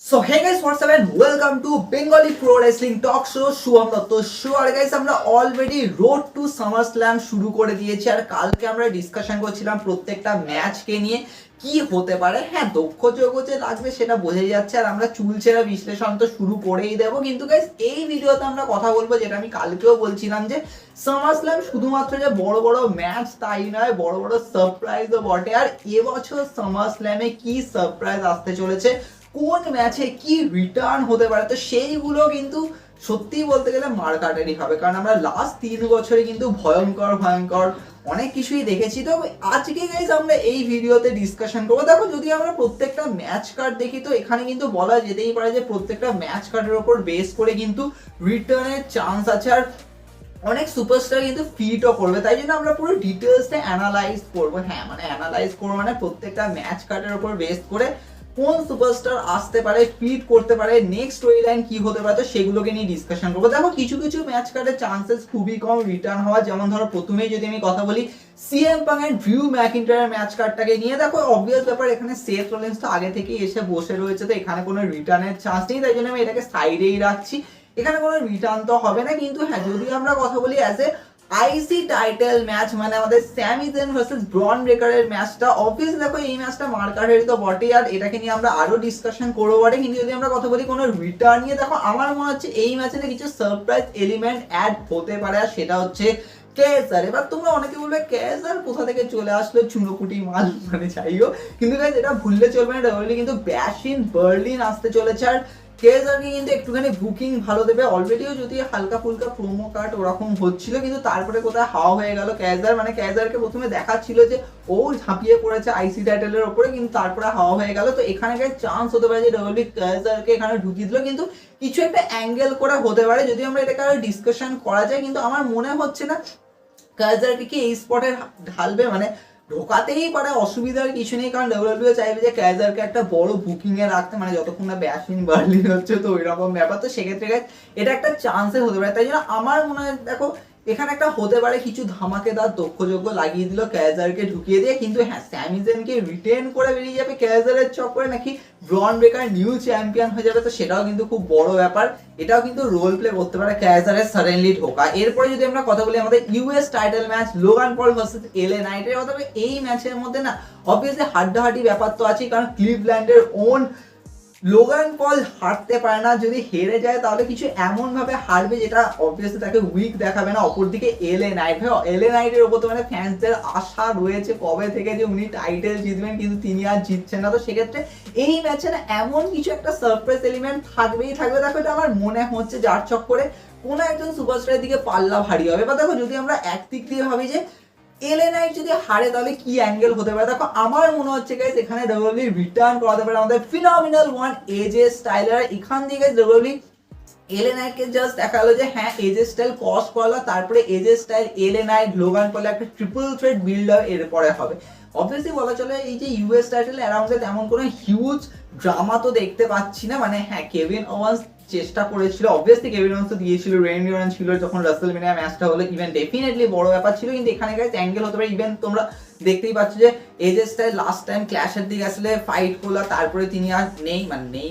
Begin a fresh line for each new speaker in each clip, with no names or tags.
So hey guys, what's up and welcome to Bengali Pro Wrestling Talk Show. Shubham Dutta show. আর guys আমরা already road to SummerSlam শুরু করে দিয়েছি। আর কালকে আমরা ডিসকাশন করছিলাম প্রত্যেকটা ম্যাচকে নিয়ে কি হতে পারে। হ্যাঁ, দক্ষযোগ্য যে লাগবে সেটা বোঝাই যাচ্ছে। আর আমরা চুলচেরা বিশ্লেষণ তো শুরু করেই দেবো। কিন্তু গাইস এই ভিডিওতে আমরা কথা বলবো, যেটা আমি কালকেও বলছিলাম, যে সামারস্ল্যাম শুধুমাত্র যে বড় বড় ম্যাচ তাই নয়, বড় বড় সারপ্রাইজও বটে। আর এবছর সামারস্ল্যামে কি সারপ্রাইজ আসতে চলেছে, কোন ম্যাচে কি রিটার্ন হতে পারে, তো সেইগুলো কিন্তু সত্যি বলতে গেলে মার্কাটারি হবে। কারণ আমরা লাস্ট 3 বছরে কিন্তু ভয়ঙ্কর ভয়ঙ্কর অনেক কিছুই দেখেছি। তো আজকে গাইজ আমরা এই ভিডিওতে ডিসকাশন করবো। দেখো, যদি আমরা প্রত্যেকটা ম্যাচ কার্ড দেখি তো এখানে কিন্তু বলা যেতেই পারে যে প্রত্যেকটা ম্যাচ কার্ডের ওপর বেস করে কিন্তু রিটার্নের চান্স আছে। আর অনেক সুপারস্টার কিন্তু ফিটও করবে, তাই জন্য আমরা পুরো ডিটেলসটা অ্যানালাইজ করবো। হ্যাঁ, মানে অ্যানালাইজ করবো মানে প্রত্যেকটা ম্যাচ কার্ডের ওপর বেস করে কোন সুপারস্টার আসতে পারে, ফিট করতে পারে, নেক্সট স্টোরি লাইন কি হতে পারে, তো সেগুলোকে নিয়ে ডিসকাশন করবো। দেখো, কিছু কিছু ম্যাচ কার্ডের চান্সেস খুবই কম রিটার্ন হওয়ার। যেমন ধরো প্রথমেই যদি আমি কথা বলি সিএম পাং এন্ড ড্রিউ ম্যাকিন্টায়ার ম্যাচ কার্ডটাকে নিয়ে, দেখো অবভিয়াস ব্যাপার, এখানে সেথ রলিন্স তো আগে থেকেই এসে বসে রয়েছে, তো এখানে কোনো রিটার্নের চান্স নেই, তাই জন্য আমি এটাকে সাইডেই রাখছি। এখানে কোনো রিটার্ন তো হবে না। কিন্তু হ্যাঁ, যদি আমরা কথা বলি as a IC title match, মানে আমাদের স্যামি জেন ভার্সেস ব্রন ব্রেকারের ম্যাচটা, অবভিয়াসলি দেখো এই ম্যাচটা মার্কারেরই তো বটেই, আর এটাকে নিয়ে আমরা আরো ডিসকাশন করবো বটে। কিন্তু যদি আমরা কথা বলি কোনো রিটার্ন নিয়ে, দেখো আমার মনে হচ্ছে এই ম্যাচে না কিছু সারপ্রাইজ এলিমেন্ট অ্যাড হতে পারে, আর সেটা হচ্ছে কেএসআর। এবার তোমরা অনেকে বলবে কেএসআর কোথা থেকে চলে আসলো, চুনোকুটি মাল, মানে যাইও। কিন্তু গাইস এটা ভুললে চলবে না, ডাব্লিউডাব্লিউই কিন্তু ব্যাশিন বার্লিন আসতে চলেছে। আর কেএসআরকে কিন্তু একটুখানি বুকিং ভালো দেবে। অলরেডিও যদি হালকা ফুলকা প্রোমো কার্ড ওরকম হচ্ছিল, কিন্তু তারপরে কোথায় হাওয়া হয়ে গেল কেএসআর। মানে কেএসআরকে প্রথমে দেখাচ্ছিল যে ও ঝাঁপিয়ে পড়েছে আইসি টাইটেলের ওপরে, কিন্তু তারপরে হাওয়া হয়ে গেল। তো এখানে চান্স হতে পারে যে ডাব্লিউডাব্লিউই কেএসআরকে এখানে ঢুকিয়ে দিল, কিন্তু কিছু একটা অ্যাঙ্গেল করে হতে পারে। যদি আমরা এটাকে আরো ডিসকাশন করা যায়, কিন্তু আমার মনে হচ্ছে না কেএসআরকে কি এই স্পটে ঢালবে, মানে ঢোকাতেই পারে, অসুবিধার কিছু নেই। কারণ ডাব্লিউডাব্লিউই চাইবে যে কেএসআরকে একটা বড় বুকিং এ রাখতে, মানে যতক্ষণ না ব্যাশিন বার্লিন হচ্ছে, তো ওই রকম ব্যাপার। তো সেক্ষেত্রে এটা একটা চান্সেস হতে পারে। তাই জন্য আমার মনে হয়, দেখো এখানে একটা হতে পারে কিছু ধামাকেদার দক্ষযোগ্য লাগিয়ে দিল কেএসআরকে ঢুকিয়ে দিয়ে। কিন্তু হ্যাঁ, স্যামি জেনকে রিটেন করে বেরিয়ে যাবে কেএসআরের চক্করে, নাকি ব্রন ব্রেকার নিউ চ্যাম্পিয়ন হয়ে যাবে, তো সেটাও কিন্তু খুব বড় ব্যাপার। এটাও কিন্তু রোল প্লে করতে পারে কেএসআরের সাডেনলি ঢোকা। এরপরে যদি আমরা কথা বলি আমাদের US title match Logan Paul versus LA নাইটের কথা, এই ম্যাচের মধ্যে না অবভিয়াসলি হাড্ডাহাড্ডি ব্যাপার তো আছে, কারণ ক্লিভল্যান্ডের ওন লোগান পল হারতে পারে না। যদি হেরে যায় তাহলে কিছু এমন ভাবে হারবে যেটা অবভিয়াসলি তাকে উইক দেখাবে না। অপরদিকে এলএ নাইট, ভাই এলএ নাইটের ওপর তো মানে ফ্যান্সদের আশা রয়েছে কবে থেকে যে উনি টাইটেল জিতবেন, কিন্তু তিনি আর জিতছেন না। তো সেক্ষেত্রে এই ম্যাচে না এমন কিছু একটা সারপ্রাইজ এলিমেন্ট থাকবেই থাকবে। দেখো, এটা আমার মনে হচ্ছে যার চক্করে কোনো একজন সুপারস্টারের দিকে পাল্লা ভারী হবে। বা দেখো, যদি আমরা একদিক দিয়ে ভাবি যে এলএ নাইট যদি হারে তাহলে কি অ্যাঙ্গেল হতে পারে, দেখো আমার মনে হচ্ছে গাইস এখানে ডাব্লিউডাব্লিউই রিটার্ন করাতে পারে আমাদের ফিনোমিনাল ওয়ান এজে স্টাইলার। এখান দিয়ে গাইস ডাব্লিউডাব্লিউই এলএ নাইটকে জাস্ট দেখালো যে হ্যাঁ, এজে স্টাইল কস করলো, তারপরে এজে স্টাইল এলএ নাইট লোগান পলে একটা ট্রিপল থ্রেট বিল্ড আপ এরপরে হবে। অবভিয়াসলি বলা চলে এই যে ইউএস টাইটেল অ্যারাউন্ডে তেমন কোনো হিউজ ড্রামা তো দেখতে পাচ্ছি না। মানে হ্যাঁ, কেভিন ওয়ান্স চেষ্টা করেছিল, অবভিয়াসলি কেভিন ওয়ান্স তো দিয়েছিল, রেন্ডি ওরান ছিল যখন রাসেলমেনিয়া ম্যাচটা হলো, ইভেন ডেফিনেটলি বড় ব্যাপার ছিল। কিন্তু এখানে গাইস অ্যাঙ্গেল হতে পারে, ইভেন তোমরা দেখতেই পাচ্ছ যে এজে স্টাইল লাস্ট টাইম ক্ল্যাশের দিকে আসলে ফাইট করলো, তারপরে তিনি আর নেই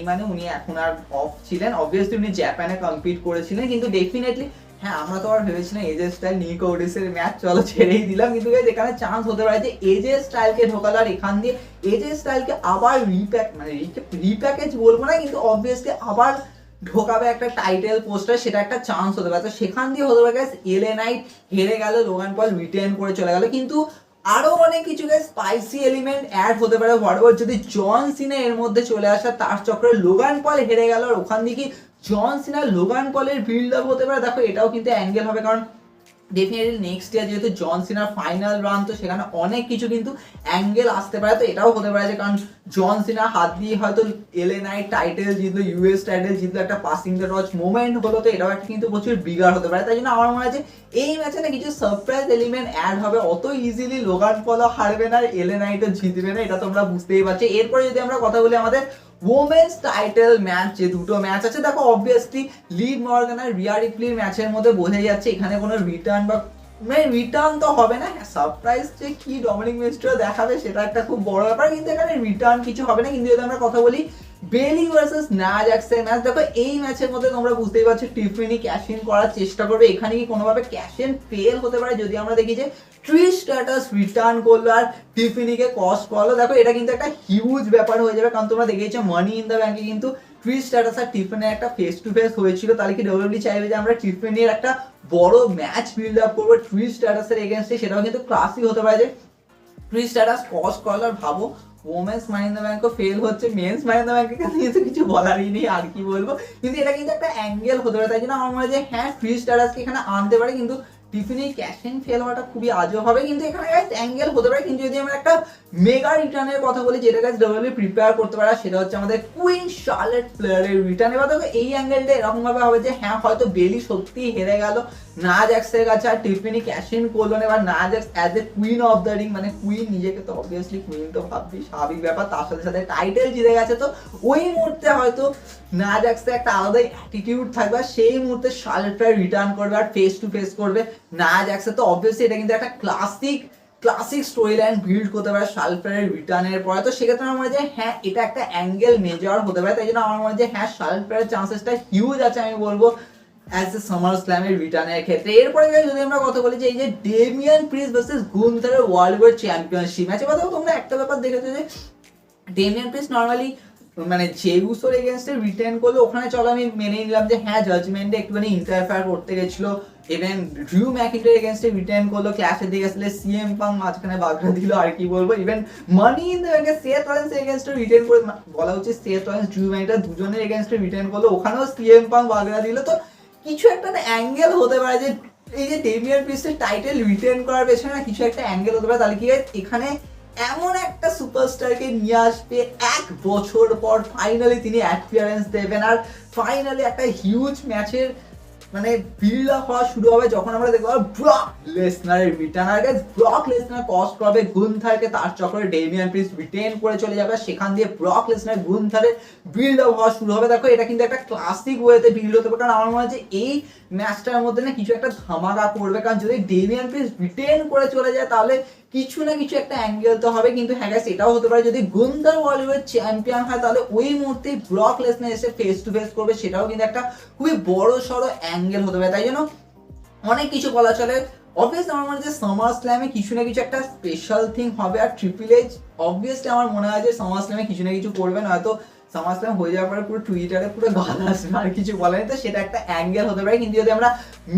মানে উনি এখন আর অফ ছিলেন। অবভিয়াসলি উনি জাপানে কম্পিট করেছিলেন, কিন্তু ডেফিনেটলি হ্যাঁ, আমরা তো আর ভেবেছিলাম এজে স্টাইল নিকো ওডিসের ম্যাচ চলো ছেড়েই দিলাম। কিন্তু গাইস এখানে চান্স হতে পারে যে এজে স্টাইলকে ঢোকালো, আর এখান দিয়ে এজে স্টাইলকে আবার রিপ্যাকেজ বলবো না, কিন্তু অবভিয়াসলি আবার ঢোকাবে একটা টাইটেল পোস্টার, সেটা একটা চান্স হতে পারে। তো সেখান দিয়ে হতে পারে গাইস এলএ নাইট হেরে গেল, লোগান পল রিটেন করে চলে গেল। কিন্তু আরো অনেক কিছু গাইস স্পাইসি এলিমেন্ট অ্যাড হতে পারে। হোয়াটএভার যদি জন সিনা এর মধ্যে চলে আসা, তার চক্রে লোগান পল হেরে গেল, আর ওখান দিয়ে কি জন সিনা লোগান পলের বিল্ড আপ হতে পারে। দেখো, এটাও কিন্তু অ্যাঙ্গেল হবে, কারণ ডেফিনেটলি নেক্সট ইয়ার যেহেতু জন সিনার ফাইনাল রান, তো সেখানে অনেক কিছু কিন্তু অ্যাঙ্গেল আসতে পারে। তো এটাও হতে পারে যে কারণ জন সিনা হাত দিয়ে হয়তো এলএ নাইট টাইটেল জিতলো, ইউএস টাইটেল জিতলো, একটা পাসিং দ্য টর্চ মোমেন্ট হলো, তো এটাও একটা কিন্তু প্রচুর বিগার হতে পারে। তাই জন্য আমার মনে হয় যে এই ম্যাচে না কিছু সারপ্রাইজ এলিমেন্ট অ্যাড হবে। অত ইজিলি লোগান পলও হারবে না, এলএ নাইটও জিতবে না, এটা তোমরা বুঝতেই পারছো। এরপরে যদি আমরা কথা বলি আমাদের ওমেন্স টাইটেল ম্যাচ, যে দুটো ম্যাচ আছে, দেখো অবভিয়াসলি লিভ মর্গান আর রিয়া রিপ্লির ম্যাচের মধ্যে বোঝা যাচ্ছে এখানে কোনো রিটার্ন বা মানে রিটার্ন তো হবে না। সারপ্রাইজ যে কি ডমিনিক মিস্ট্রিও দেখাবে সেটা একটা খুব বড় ব্যাপার, কিন্তু এখানে রিটার্ন কিছু হবে না। কিন্তু যদি আমরা কথা বলি বেলি ভার্সেস নায়া জ্যাক্সের ম্যাচ। দেখো এই ম্যাচের মধ্যে তোমরা বুঝতেই পারছো টিফিনি ক্যাশ ইন করার চেষ্টা করবে, এখানে কি কোনোভাবে ক্যাশ ইন ফেল হতে পারে যদি আমরা দেখি যে ট্রিশ স্ট্র্যাটাস রিটার্ন করলো আর টিফিনিকে কস্ট করলো। দেখো এটা কিন্তু একটা হিউজ ব্যাপার হয়ে যাবে, কারণ তোমরা দেখেছো মানি ইন দ্য ব্যাংকে কিন্তু ট্রিশ স্ট্র্যাটাস আর টিফিনের একটা ফেস টু ফেস হয়েছিল। তাহলে কি ডব্লিউডব্লিউই চাইবে যে আমরা টিফিনির একটা বড় ম্যাচ বিল্ড আপ করবো ট্রিশ স্ট্র্যাটাসের এগেনস্টে, সেটাও কিন্তু ক্লাসিক হতে পারে যে ট্রিশ স্ট্র্যাটাস কস্ট করলো। আর ভাবো ওমেন্স মানি ইন দ্য ব্যাংকও ফেল হচ্ছে, মেন্স মানি ইন দ্য ব্যাংকের কাছে কিন্তু কিছু বলারই নেই, আর কি বলবো। কিন্তু এটা কিন্তু একটা অ্যাঙ্গেল হতে পারে, তাই জন্য আমার মনে হয় যে হ্যাঁ ট্রিশ স্ট্র্যাটাসকে এখানে আনতে পারে, কিন্তু টিফিনি ক্যাশ ইন ফেল হওয়াটা খুবই আজব হবে। কিন্তু এখানে অ্যাঙ্গেল হতে পারে, কিন্তু যদি আমরা একটা মেগা রিটার্নের কথা বলি যেটা কাছে ডব্লিউডব্লিউই প্রিপেয়ার করতে পারে, সেটা হচ্ছে আমাদের কুইন শার্লেট ফ্লেয়ারের রিটার্ন। এবার দেখো এই অ্যাঙ্গেলটা এরকম ভাবে হবে যে হ্যাঁ হয়তো বেলি সত্যি হেরে গেল নায়া জ্যাক্সের কাছে আর টিফিনি ক্যাশ ইন করলো না। এবার Nia Jax as a queen of the ring, মানে কুইন নিজেকে তো অবভিয়াসলি কুইন তো ভাববি, স্বাভাবিক ব্যাপার, তার সাথে সাথে টাইটেল জিতে গেছে, তো ওই মুহূর্তে হয়তো নায়া জ্যাক্সের একটা আলাদাই অ্যাটিটিউড থাকবে, সেই মুহূর্তে শার্লেট ফ্লেয়ার রিটার্ন করবে আর ফেস টু ফেস করবে নায়া জ্যাক্সের। তো অবভিয়াসলি এটা কিন্তু একটা ক্লাসিক স্টোরি লাইন বিল্ড করতে পারে শার্লেট ফ্লেয়ারের রিটার্নের পরে। তো সেক্ষেত্রে আমার মনে হয় যে হ্যাঁ এটা একটা অ্যাঙ্গেল মেজর হতে পারে, তাই জন্য আমার মনে হয় যে হ্যাঁ শার্লেট ফ্লেয়ারের চান্সেসটা হিউজ আছে আমি বলবো অ্যাজ এ সামার স্ল্যামের রিটার্নের ক্ষেত্রে। এরপরে যদি আমরা কথা বলি যে এই যে ডেমিয়ান প্রিস্ট ভার্সেস গুন্থারের ওয়ার্ল্ড ওয়ার চ্যাম্পিয়নশিপ ম্যাচ, এবার তোমরা একটা ব্যাপার দেখেছো যে ডেমিয়ান প্রিস্ট নর্মালি মানে জেউসোর এগেনস্টে রিটেন করলো, ওখানে চলো আমি মেনে নিলাম যে হ্যাঁ জাজমেন্টে একটুখানি ইন্টারফেয়ার করতে গেছিলো। ইভেন ড্রিউ ম্যাকিন্টায়ার এগেনস্টে রিটেন করলো, ক্ল্যাশে দিয়ে গেছিলে সিএম পাং মাঝখানে বাগড়া দিল, আর কি বলবো। ইভেন মানি ইন দ্য ব্যাংকে সেথ রলিন্স এগেনস্টে রিটেন করে, বলা উচিত সেথ রলিন্স ড্রিউ ম্যাকিন্টায়ার দুজনের এগেনস্টে রিটেন করলো, ওখানেও সিএম পাং বাগড়া দিল। তো কিছু একটা অ্যাঙ্গেল হতে পারে যে এই যে ডেমিয়ান প্রিস্টের টাইটেল রিটেন করার পেছনে না কিছু একটা অ্যাঙ্গেল হতে পারে। তাহলে কি এখানে এমন একটা সুপারস্টারকে নিয়ে আসবে 1 বছর পর, ফাইনালি তিনি অ্যাপিয়ারেন্স দেবেন আর ফাইনালি একটা হিউজ ম্যাচের মানে বিল্ড আপ হওয়া শুরু হবে যখন আমরা দেখবো ব্রক লেসনারের রিটার্ন। আর গাইস ব্রক লেসনার কস্ট করবে গুন্থারকে, তার চক্করে ডেমিয়ান প্রিস্ট রিটেন করে চলে যাবে, সেখান দিয়ে ব্রক লেসনার গুন্থারের বিল্ড আপ হওয়া শুরু হবে। দেখো এটা কিন্তু একটা ক্লাসিক ওয়েতে বিল্ড হতে পারে, কারণ আমার মনে হয় যে এই ম্যাচটার মধ্যে না কিছু একটা ধামাকা করবে, কারণ যদি ডেমিয়ান প্রিস্ট রিটেন করে চলে যায় তাহলে কিছু না কিছু একটা অ্যাঙ্গেল তো হবে। কিন্তু হ্যাঁ গাইস এটাও হতে পারে যদি গুন্থার ওয়ার্ল্ড ওয়ার চ্যাম্পিয়ন হয় তাহলে ওই মুহূর্তে ব্রক লেসনার এসে ফেস টু ফেস করবে, সেটাও কিন্তু একটা খুবই বড় সড়ো অ্যাঙ্গেল হতে পারে। তাই জন্য অনেক কিছু বলা চলে। অবভিয়াসলি আমার মনে হয় যে সামার স্ল্যামে কিছু না কিছু একটা স্পেশাল থিং হবে, আর ট্রিপল এইচ অবভিয়াসলি আমার মনে হয় যে সামার স্ল্যামে কিছু না কিছু করবেন, হয়তো সামার স্ল্যাম হয়ে যাওয়ার পরে পুরো টুইটারে পুরো গাল আসবে আর কিছু বলেনি, তো সেটা একটা অ্যাঙ্গেল হতে পারে। কিন্তু যদি আমরা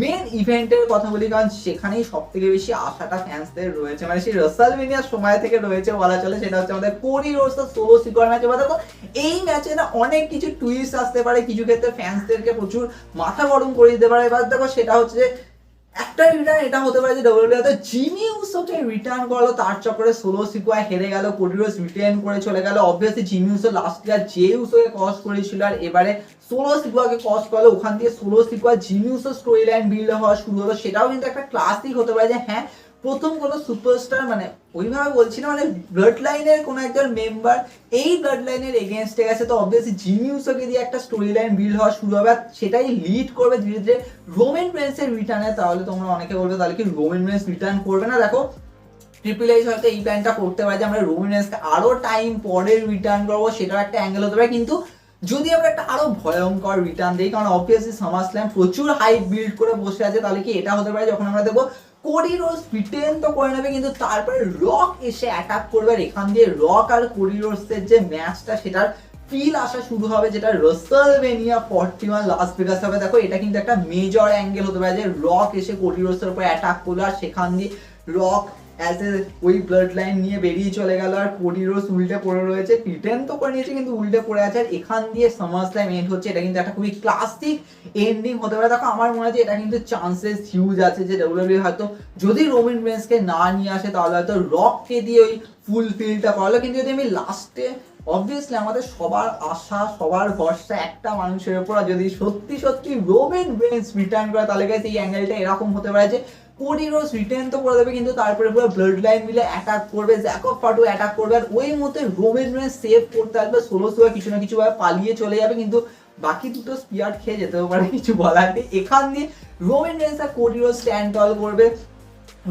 মেন ইভেন্টের কথা বলি, কারণ সেখানেই সব থেকে বেশি আশাটা ফ্যান্সদের রয়েছে, মানে সেই রাসেলমেনিয়ার সময় থেকে রয়েছে বলা চলে, সেটা হচ্ছে আমাদের কোডি রোডস সোলো সিকোয়ার ম্যাচ। এবার দেখো এই ম্যাচে না অনেক কিছু টুইস্ট আসতে পারে, কিছু ক্ষেত্রে ফ্যান্সদেরকে প্রচুর মাথা গরম করে দিতে পারে। এবার দেখো সেটা হচ্ছে যে একটা রিটার্ন এটা হতে পারে যে ডব্লিউডব্লিউ হয়তো জিমি উসোকে রিটার্ন করলো, তার চক্করে সোলো সিকোয়া হেরে গেল, কোডি রোডস রিটার্ন করে চলে গেল। Obviously Jimmy Uso last year Jey উসোকে কস্ট করেছিল আর এবারে সোলো সিকোয়াকে কস্ট করলো, ওখান দিয়ে Solo Sikoa Jimmy Uso story line build হওয়া শুরু হলো, সেটাও কিন্তু একটা ক্লাসিক হতে পারে যে হ্যাঁ প্রথম কোনো সুপারস্টার মানে ওইভাবে বলছি না, মানে ব্লাড লাইনের কোনো একজন মেম্বার এই ব্লাড লাইনের এগেনস্টে গেছে, তো অবভিয়াসলি জিমি উসোকে দিয়ে একটা স্টোরি লাইন বিল্ড হওয়া শুরু হবে, সেটাই লিড করবে ধীরে ধীরে রোমান রেন্সের রিটার্নে। তাহলে তোমরা অনেকে বলবে তাহলে কি রোমান রেন্স রিটার্ন করবে না? দেখো ট্রিপল এইচ হয়তো এই প্ল্যানটা করতে পারে যে আমরা রোমান রেন্সকে আরো টাইম পরে রিটার্ন করবো, সেটাও একটা অ্যাঙ্গেল হতে পারে। কিন্তু যদি আমরা একটা আরো ভয়ঙ্কর রিটার্ন দিই, কারণ অবভিয়াসলি সামার স্ল্যাম প্রচুর হাইপ বিল্ড করে বসে আছে, তাহলে কি এটা হতে পারে যখন আমরা দেখবো কোডি রোডস রিটেন তো করে নেবে কিন্তু তারপরে রক এসে অ্যাটাক করবে, আর এখান দিয়ে রক আর কোডি রোডসের যে ম্যাচটা সেটার ফিল আসা শুরু হবে, যেটা রাসেলমেনিয়া 41 লাস ভেগাস হবে। দেখো এটা কিন্তু একটা মেজর অ্যাঙ্গেল হতে পারে যে রক এসে কোডি রোডসের উপর অ্যাটাক করলো আর সেখান দিয়ে রক অ্যাজ এ ওই ব্লাড লাইন নিয়ে বেরিয়ে চলে গেল, আর কোডি রোডস উল্টে পড়ে রয়েছে, রিটেন তো করে নিয়েছে কিন্তু উল্টে পড়ে আছে, আর এখান দিয়ে সামার স্ল্যাম এন্ড হচ্ছে। এটা কিন্তু একটা খুবই ক্লাসিক এন্ডিং হতে পারে। দেখো আমার মনে হয় যে এটা কিন্তু চান্সেস হিউজ আছে যে ডব্লিউডব্লিউ হয়তো যদি রোমান রেন্সকে না নিয়ে আসে তাহলে হয়তো রককে দিয়ে ওই ফুলফিলটা করালো। কিন্তু যদি আমি লাস্টে অবভিয়াসলি আমাদের সবার আশা সবার ভরসা একটা মানুষের উপর, যদি সত্যি সত্যি রোমান রেন্স রিটার্ন করে তাহলে গাইস এই অ্যাঙ্গেলটা এরকম হতে পারে যে কোডি রোডস রিটেন তো করে দেবে কিন্তু তারপরে পুরো ব্লাড লাইন মিলে অ্যাটাক করবে, জ্যাকব ফাটু অ্যাটাক করবে, আর ওই মুহূর্তে রোমান রেন্স সেভ করতে আসবে, সোলো সিকোয়া কিছু না কিছু ভাবে পালিয়ে চলে যাবে, কিন্তু বাকি দুটো স্পিয়ার খেয়ে যেতেও পারে, কিছু বলার নেই। এখান দিয়ে রোমান রেন্স আর কোডি রোডস স্ট্যান্ড টল করবে,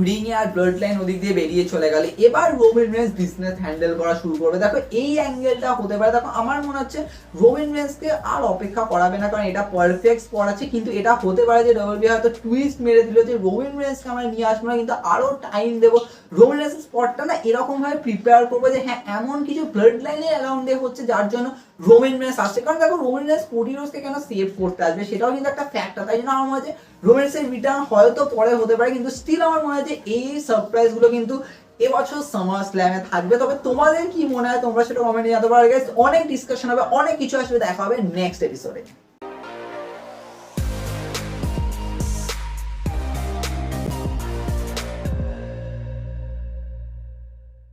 রিং আর ব্লাড লাইন ওদিক দিয়ে বেরিয়ে চলে গেল, এবার রোমান রেন্স বিজনেস হ্যান্ডেল করা শুরু করবে। দেখো এই অ্যাঙ্গেলটা হতে পারে, দেখো আমার মনে হচ্ছে রোমান রেন্সকে আর অপেক্ষা করাবে না, কারণ এটা পারফেক্ট স্পট আছে। কিন্তু এটা হতে পারে যে ডব্লিউডাব্লিউই হয়তো টুইস্ট মেরে দিল যে রোমান রেন্সকে আমরা নিয়ে আসবো না, কিন্তু আরো টাইম দেবো, রোমান রেন্সের স্পটটা না এরকম ভাবে প্রিপেয়ার করবো যে হ্যাঁ এমন কিছু ব্লাড লাইনের অ্যারাউন্ডে হচ্ছে যার জন্য রোমান রেন্স আসছে। কারণ দেখো রোমান রেন্স কোডি রোডসকে কেন সেভ করতে আসবে, সেটাও কিন্তু একটা ফ্যাক্টর। তাই জন্য আমার মনে হয় যে রোমান রেন্সের রিটার্ন হয়তো পরে হতে পারে, কিন্তু স্টিল আমার মনে হয় যে এই সারপ্রাইজ গুলো কিন্তু এবছর সামার স্ল্যামে থাকবে। তবে তোমাদের কি মনে হয় তোমরা সেটা কমেন্টে জানাতে পারো গাইস। অনেক ডিসকাশন হবে, অনেক কিছু আসবে, দেখা হবে নেক্সট এপিসোডে।